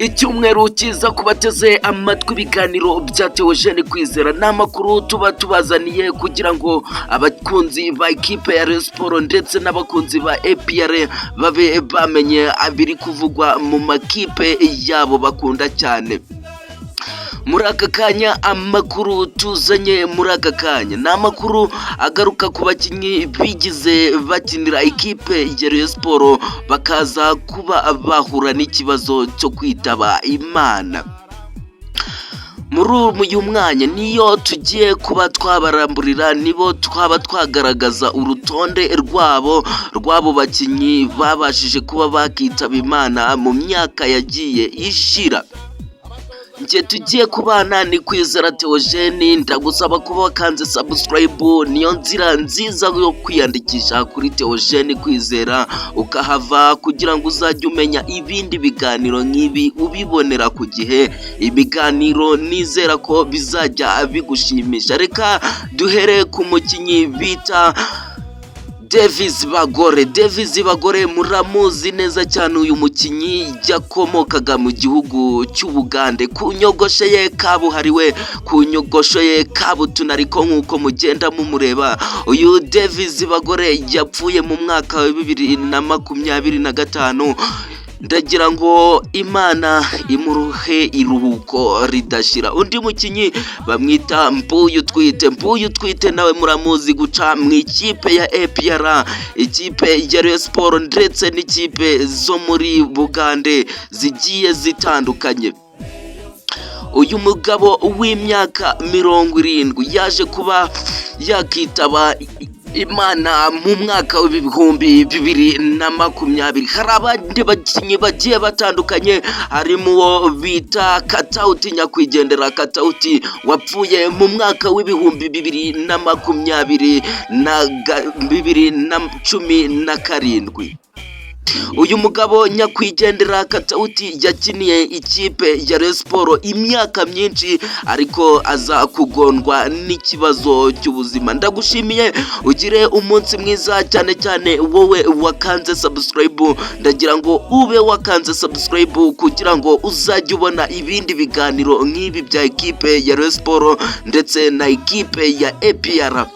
Icyumweru cyiza kubateze amatwi ibiganiro bya Theogene Kwizera n'amakuru tuba tubazaniye kugira ngo abakunzi ba ekipe ya Rayon Sports ndetse n'abakunzi ba APR babe bamenye abiri kuvugwa mu makipe yabo bakunda cyane. Muri aka kanya amakuru tuzanye muri aka kanya ni amakuru agaruka ku bakinnyi bigize bakinira ikipe ya Rayon Sports bakaza kuba bahura n'ikibazo cyo kwitaba Imana. Muri uyu mwanya niyo tugiye kuba twabaramburira nibo twaba twagaragaza urutonde rw'abo bakinnyi babashije kuba bakitaba Imana mu myaka yagiye ishira. Nje tugiye kubana ni Kwizera Theogene, ndagusaba kuba wakanze subscribe, niyo nzira nziza yo kwiyandikisha kuri Theogene Kwizera ukahava kugira ngo uzajye umenya ibindi biganiro nk'ibi ubibonera ku gihe. Ibiganiro nizera ko bizajya bigushimisha. Reka duhere ku mukinnyi bita Davis Bagore muramuzi neza cyane. Uyu mukinnyi yakomokaga mu gihugu cy'Ubugande, ku nyogosho ye kabuhariwe, ku nyogosho ye kabutuna, ariko nk'uko mugenda mumureba uyu Davis Bagore yapfuye mu mwaka wa 2025. Ndagira ngo Imana imuruhe iruhuko ridashira. Undi mukinnyi bamwita Mbuyu Twite nawe muramuzi guca mu ikipe ya APR, ikipe ya Rayon Sports ndetse n'ikipe zo muri Bugande zigiye zitandukanye. Uyu mugabo w'imyaka 70 yaje kuba yakitaba Imana mu mwaka wa 2020. Hari abandi bakinnyi bagiye batandukanye, harimo uwo bita Katauti nyakwigendera Katauti wapfuye mu mwaka wa 2017. Uyu mugabo nyakwigendera Katauti yakiniye ikipe ya Rayon Sports imyaka myinshi, ariko aza kugondwa n'ikibazo cy'ubuzima. Ndagushimiye, ugire umunsi mwiza, cyane cyane wowe wakanze subscribe. Ndagira ngo ube wakanze subscribe kugira ngo uzajye ubona ibindi biganiro nk'ibi bya ekipe ya Rayon Sports ndetse na ekipe ya APR.